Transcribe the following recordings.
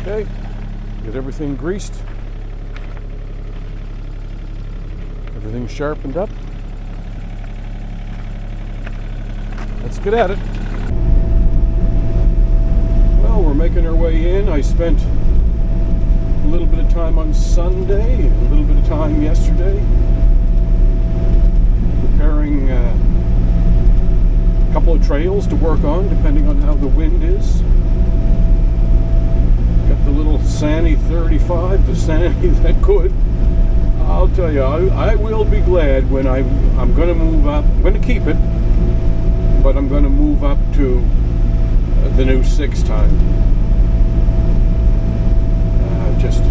Okay, get everything greased, everything sharpened up. Let's get at it. Well, we're making our way in. I spent a little bit of time on Sunday, a little bit of time yesterday, preparing a couple of trails to work on, depending on how the wind is. Got the little Sany 35, the Sany that could. I'll tell you, I will be glad when I'm going to move up. I'm going to keep it, but I'm going to move up to the new 6-ton. Just,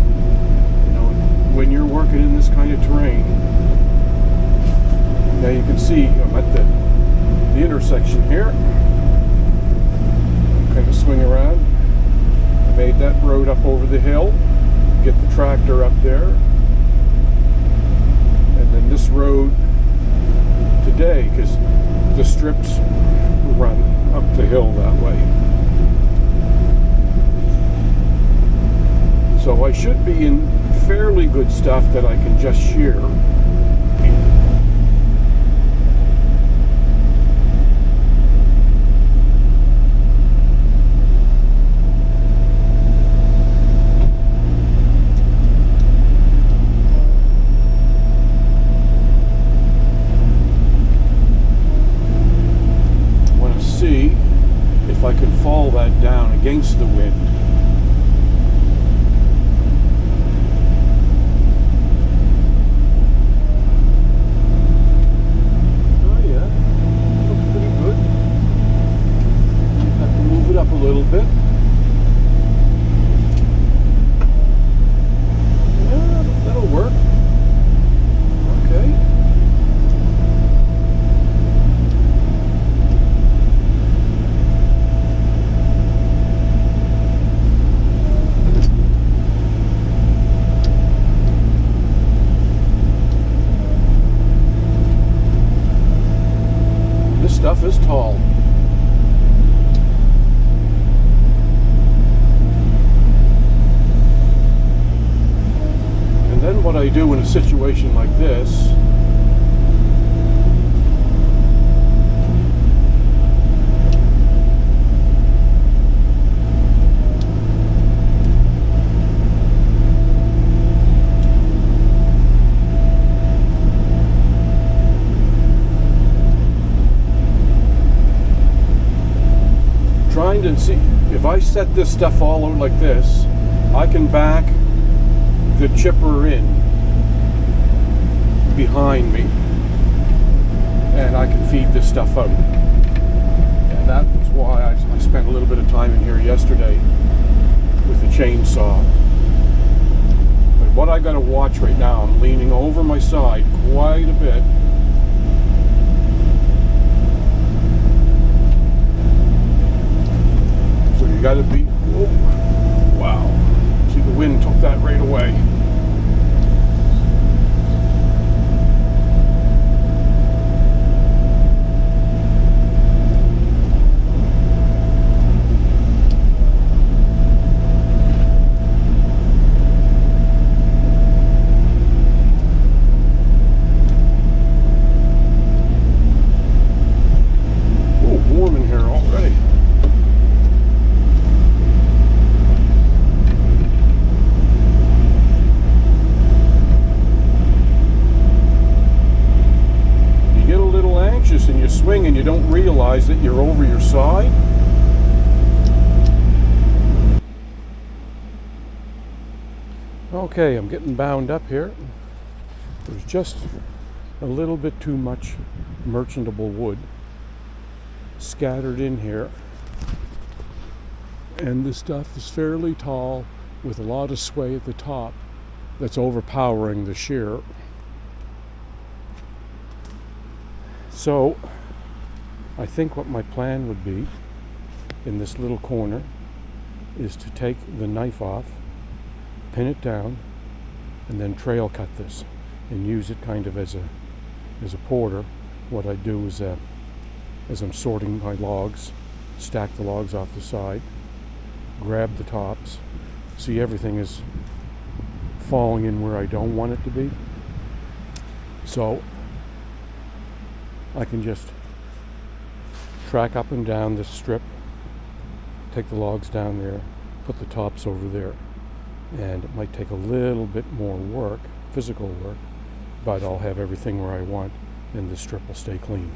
when you're working in this kind of terrain, now you can see I'm at the intersection here. Kind of swing around. I made that road up over the hill, get the tractor up there, and then this road today, because the strips run up the hill that way. So I should be in fairly good stuff that I can just shear. I want to see if I can fall that down against the wind. Little bit. Yeah, that'll work. Okay. This stuff is tall. Then what I do in a situation like this, trying to see if I set this stuff all out like this, I can back the chipper in behind me and I can feed this stuff out. And that was why I spent a little bit of time in here yesterday with the chainsaw. But what I got to watch right now, I'm leaning over my side quite a bit. So you got to be, oh, wow. See, the wind took that right away. Oh, warm in here already. And you swing and you don't realize that you're over your side. Okay, I'm getting bound up here. There's just a little bit too much merchantable wood scattered in here, and this stuff is fairly tall with a lot of sway at the top that's overpowering the shear. So I think what my plan would be in this little corner is to take the knife off, pin it down, and then trail cut this and use it kind of as a porter. What I do is as I'm sorting my logs, stack the logs off the side, grab the tops, See, everything is falling in where I don't want it to be. So I can just track up and down this strip, take the logs down there, put the tops over there. And it might take a little bit more work, physical work, but I'll have everything where I want, and the strip will stay clean.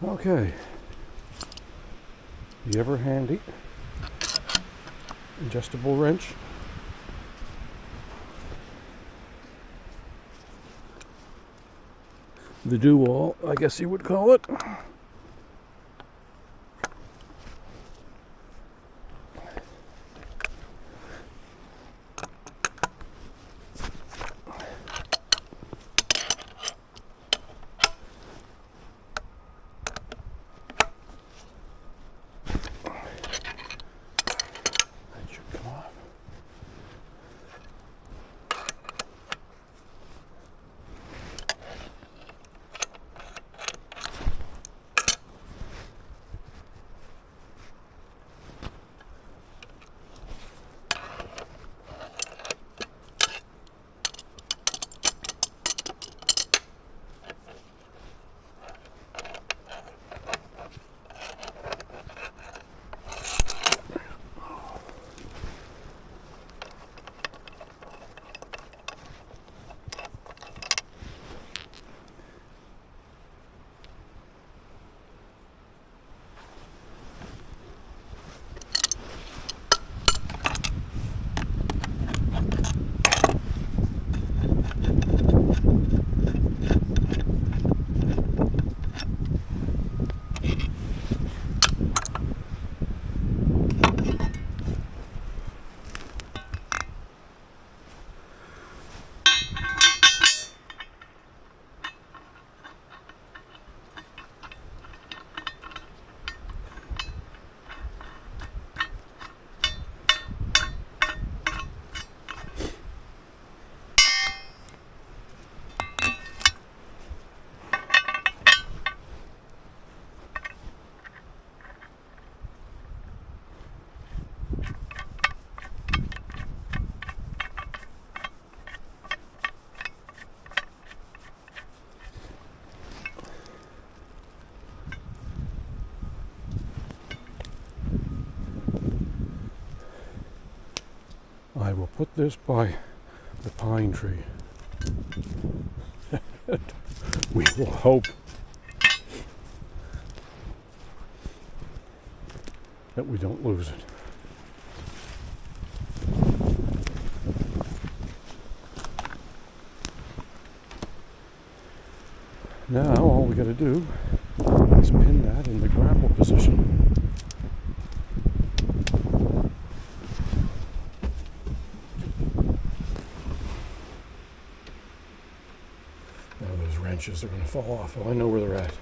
Okay. The ever handy adjustable wrench. The do-all, I guess you would call it. I will put this by the pine tree. We will hope that we don't lose it. Now all we got to do is pin that in the grapple position. Wrenches are going to fall off. Oh, I know where they're at.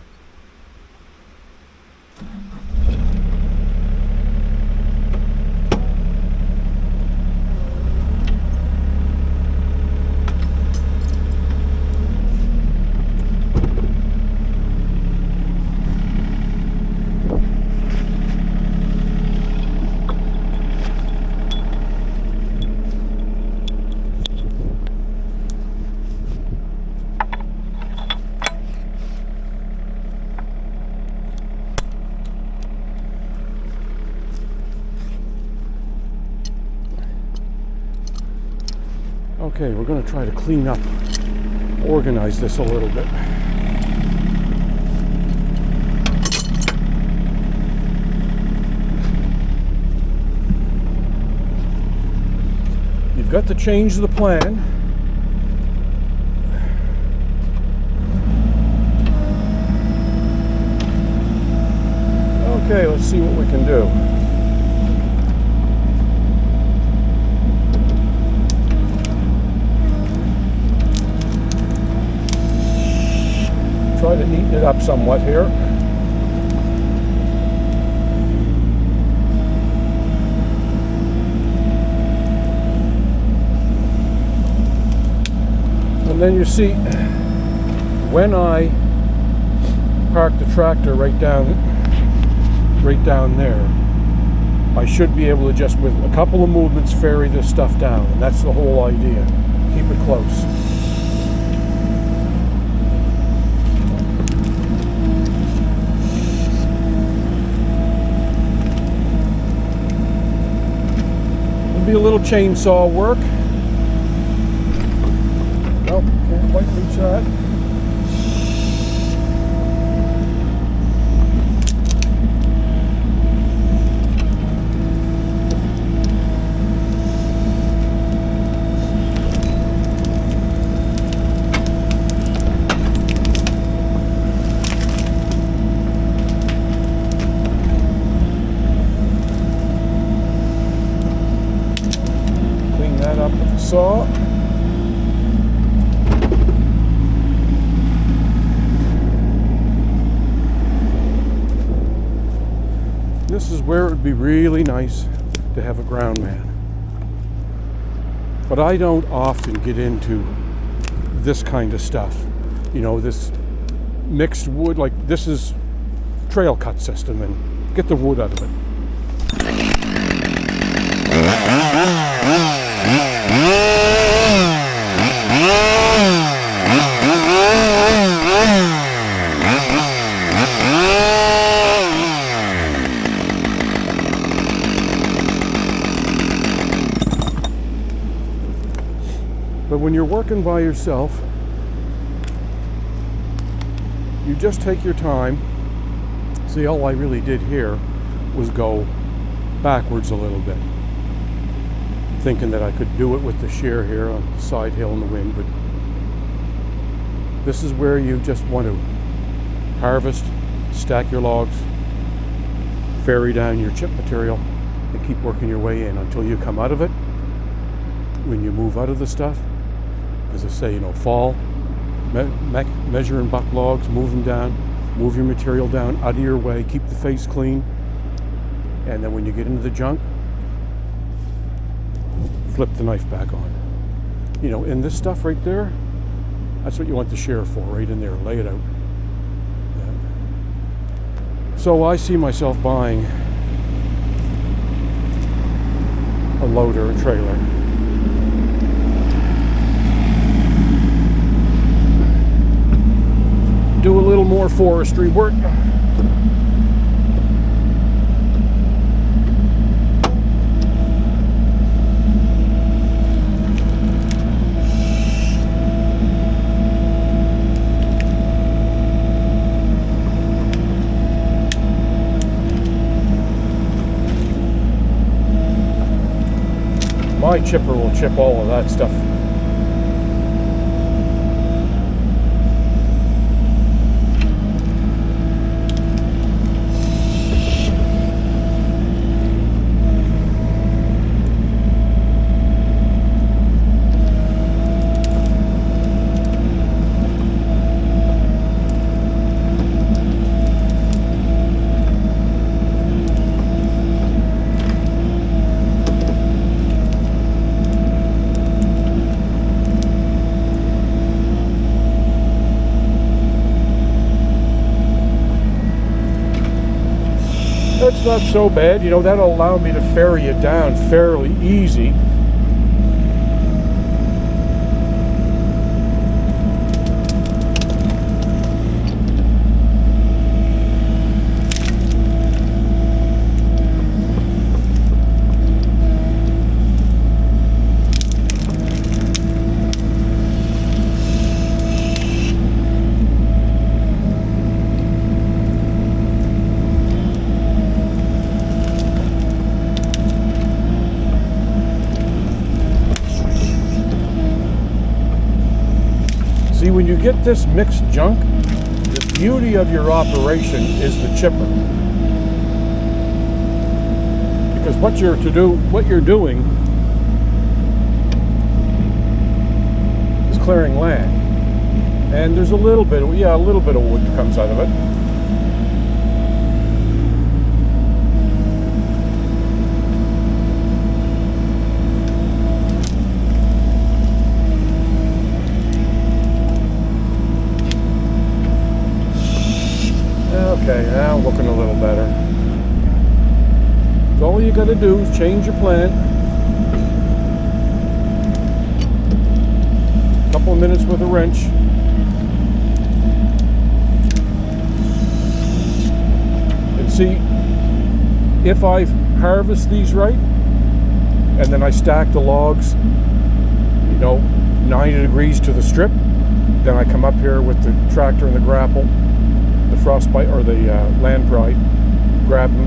Okay, we're going to try to clean up, organize this a little bit. You've got to change the plan. Okay, let's see what we can do. Try to neaten it up somewhat here. And then you see, when I park the tractor right down there, I should be able to just with a couple of movements ferry this stuff down, and that's the whole idea. Keep it close. Be a little chainsaw work. Nope, can't quite reach that. this is where it would be really nice to have a ground man. But I don't often get into this kind of stuff. You know, this mixed wood, like this is trail cut system, and get the wood out of it. But when you're working by yourself, you just take your time. See, all I really did here was go backwards a little bit, thinking that I could do it with the shear here on the side hill in the wind, but this is where you just want to harvest, stack your logs, ferry down your chip material, and keep working your way in until you come out of it. When you move out of the stuff, as I say, you know, fall, measure and buck logs, move them down, move your material down out of your way, keep the face clean, and then when you get into the junk, flip the knife back on. You know, in this stuff right there, that's what you want the shear for, right in there, lay it out. Yeah. So I see myself buying a loader, a trailer. Do a little more forestry work. My chipper will chip all of that stuff. That's not so bad, you know, that'll allow me to ferry it down fairly easy. See, when you get this mixed junk, the beauty of your operation is the chipper. Because what you're doing is clearing land. And there's a little bit of wood that comes out of it. Okay, now looking a little better. So all you gotta do is change your plan. A couple of minutes with a wrench. And see, if I harvest these right, and then I stack the logs, you know, 90 degrees to the strip, then I come up here with the tractor and the grapple, the frostbite or the land pride, grab them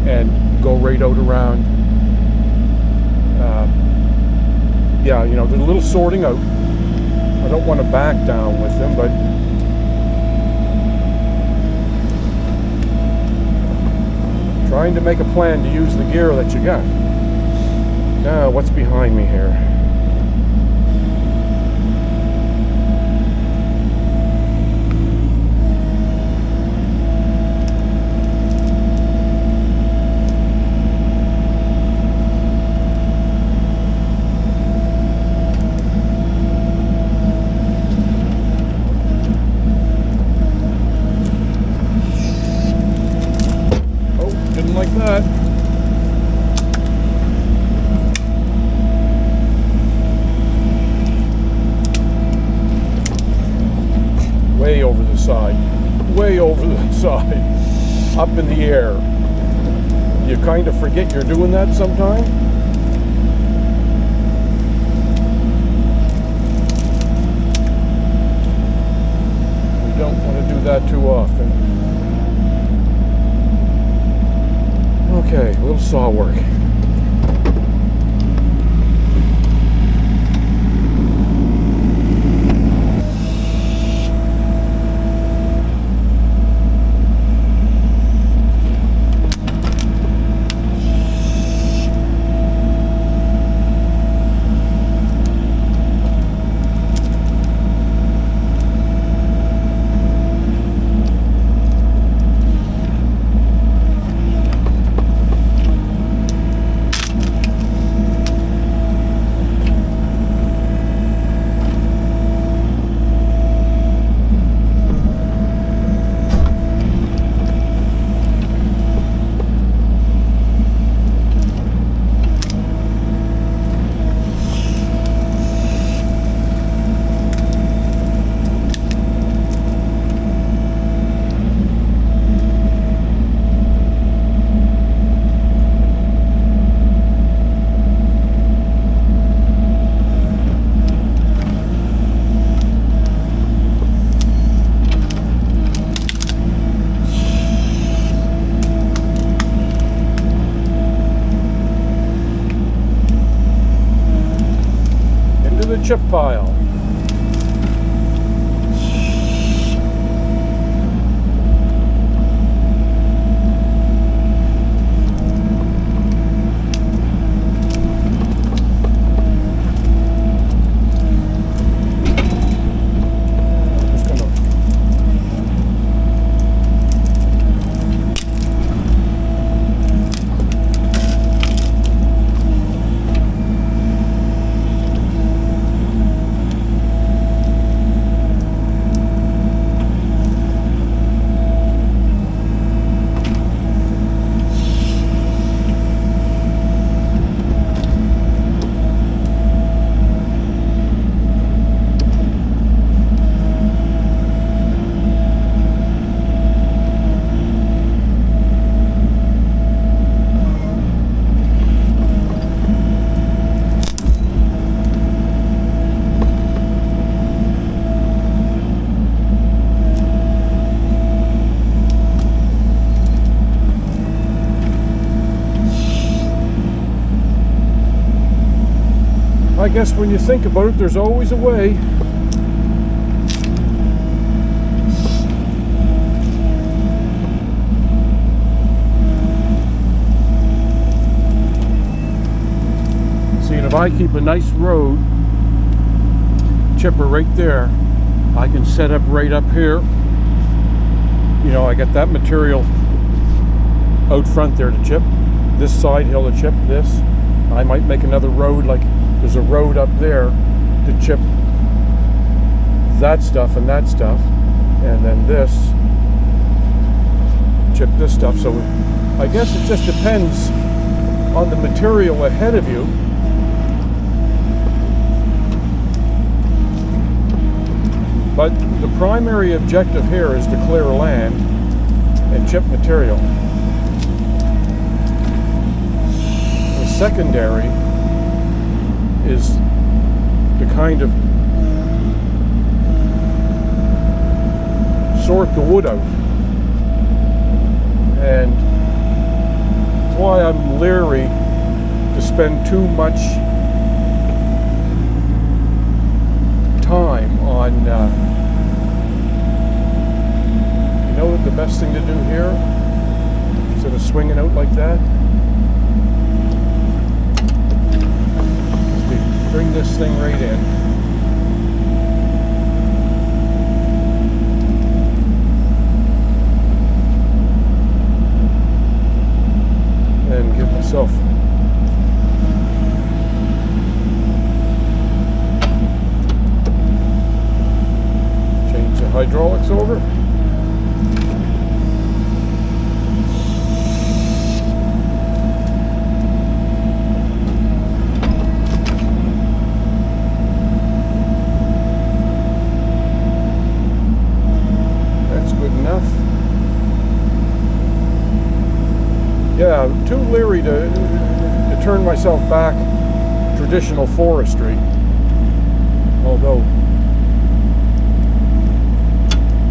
and go right out around. Yeah, you know, there's a little sorting out. I don't want to back down with them, but trying to make a plan to use the gear that you got. Now, what's behind me here? the side, way over the side, up in the air. You kind of forget you're doing that sometime. You don't want to do that too often. Okay, a little saw work. Chip pile. I guess when you think about it, there's always a way. See, and if I keep a nice road chipper right there, I can set up right up here. You know, I got that material out front there to chip. This side hill to chip this. I might make another road, like there's a road up there to chip that stuff and that stuff, and then this, chip this stuff. So I guess it just depends on the material ahead of you. But the primary objective here is to clear land and chip material. The secondary is to kind of sort the wood out. And that's why I'm leery to spend too much time on, you know what the best thing to do here, instead of swinging out like that, is to bring this thing right in. And give myself hydraulics over. Yeah, I'm too leery to turn myself back traditional forestry. Although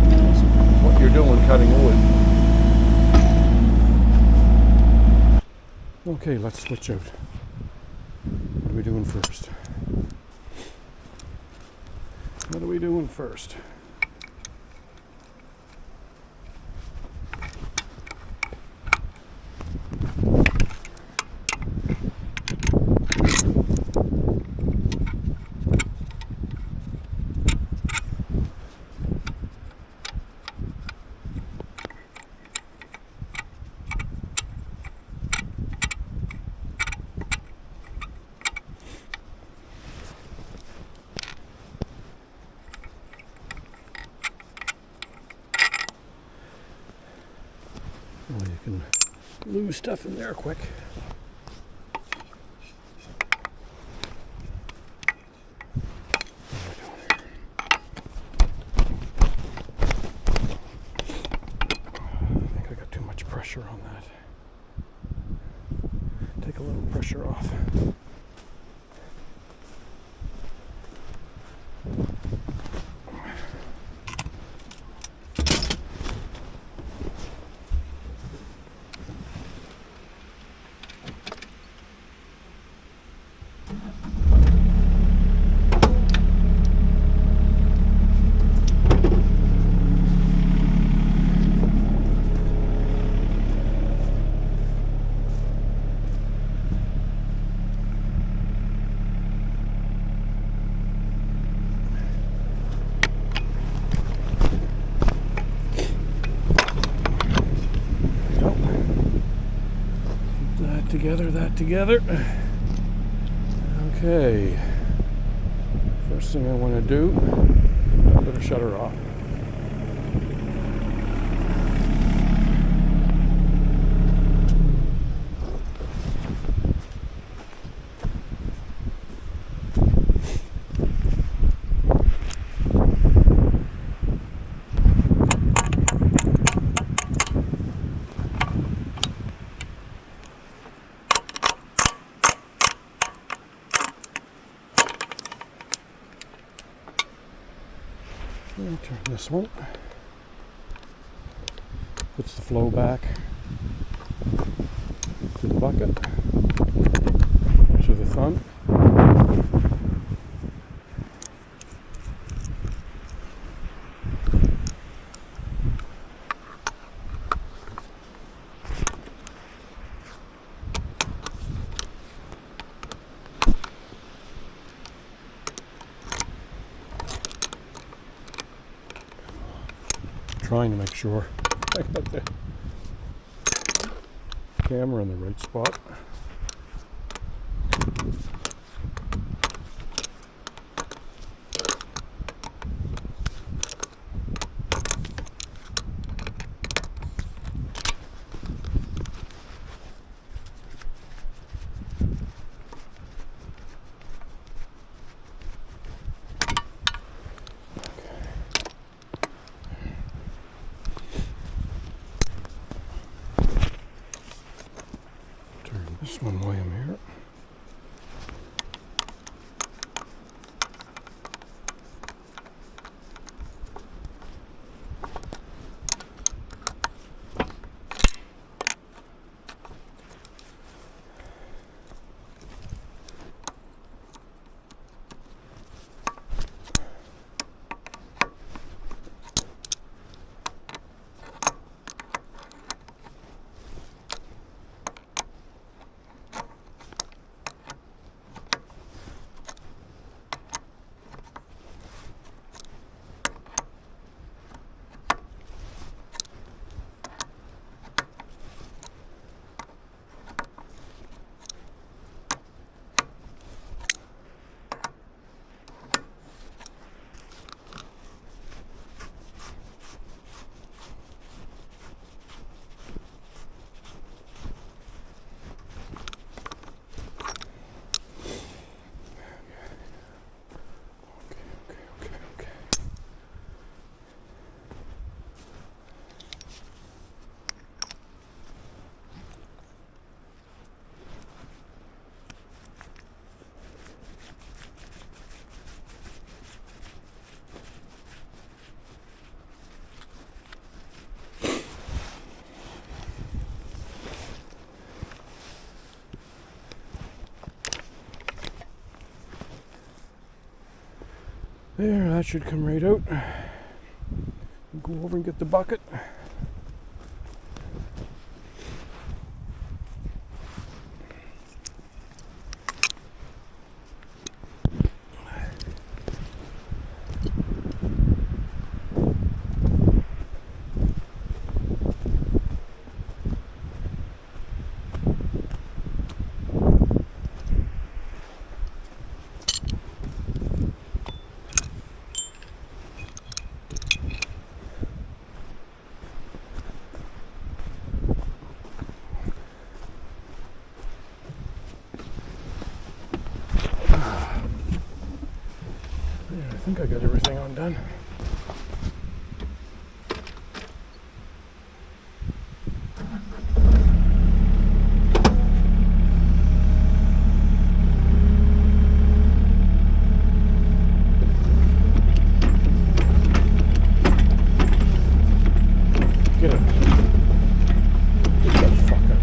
that's what you're doing, cutting wood. Okay, let's switch out. What are we doing first? What are we doing first? Well, you can lose stuff in there quick. I think I got too much pressure on that. Take a little pressure off. That together. Okay. First thing I want to do, I better shut her off. Turn this one. Puts the flow back to the bucket, to the thumb. Trying to make sure I got the camera in the right spot. This one while I'm here. There, that should come right out. Go over and get the bucket. I think I got everything undone. Get up. Get the fuck up.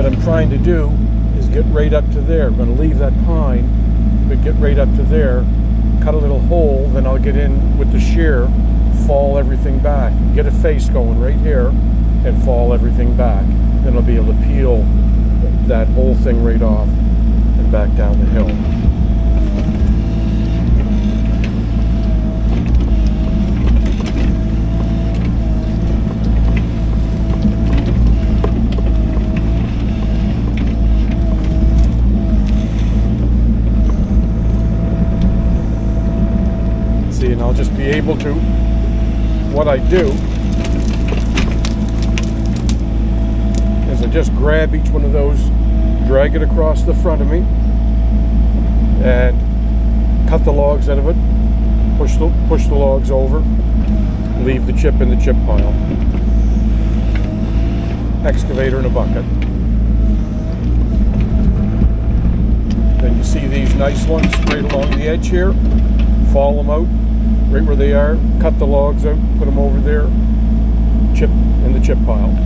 I'm trying to do is get right up to there. I'm going to leave that pine, but get right up to there, cut a little hole, then I'll get in with the shear, fall everything back, get a face going right here, and fall everything back. Then I'll be able to peel that whole thing right off and back down the hill. See, and I'll just be able to, what I do is I just grab each one of those, drag it across the front of me, and cut the logs out of it, push the logs over, leave the chip in the chip pile. Excavator in a bucket. Then you see these nice ones right along the edge here, fall them out right where they are, cut the logs out, put them over there, chip in the chip pile.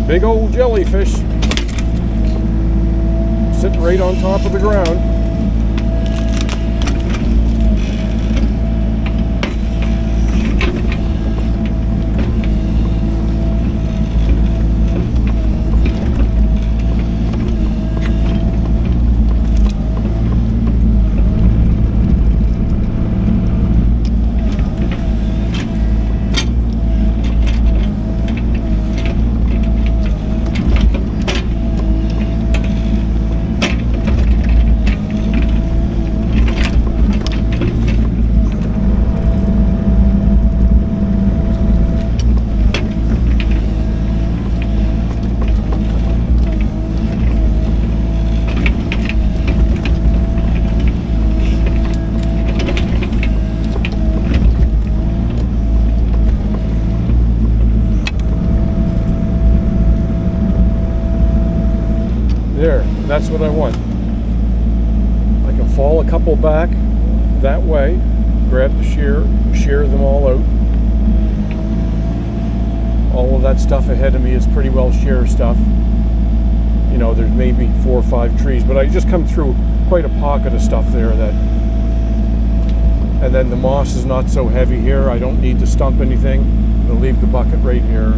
Big old jellyfish sitting right on top of the ground. There, that's what I want. I can fall a couple back that way, grab the shear them all out. All of that stuff ahead of me is pretty well shear stuff. You know, there's maybe 4 or 5 trees, but I just come through quite a pocket of stuff there that, and then the moss is not so heavy here. I don't need to stump anything. I'll leave the bucket right here.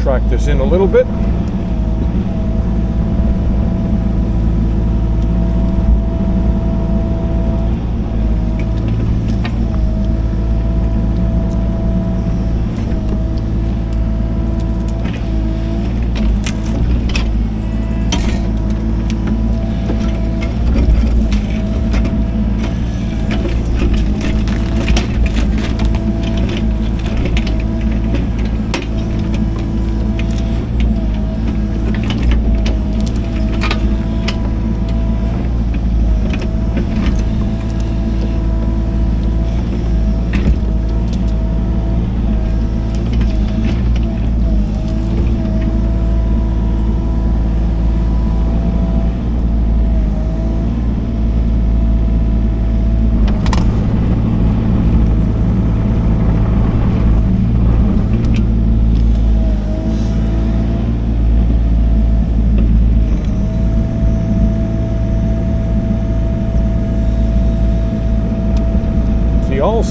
Track this in a little bit.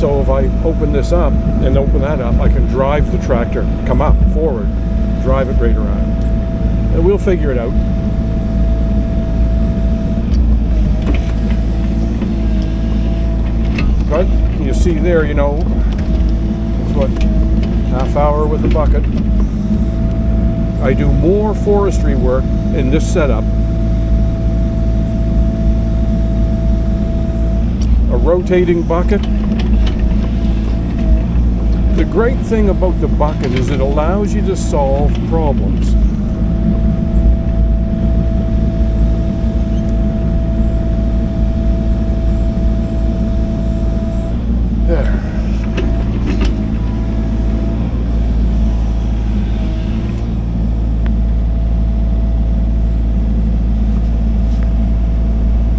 also, if I open this up and open that up, I can drive the tractor, come up, forward, drive it right around. And we'll figure it out. But you see there, you know, it's what, half hour with the bucket. I do more forestry work in this setup. A rotating bucket. The great thing about the bucket is it allows you to solve problems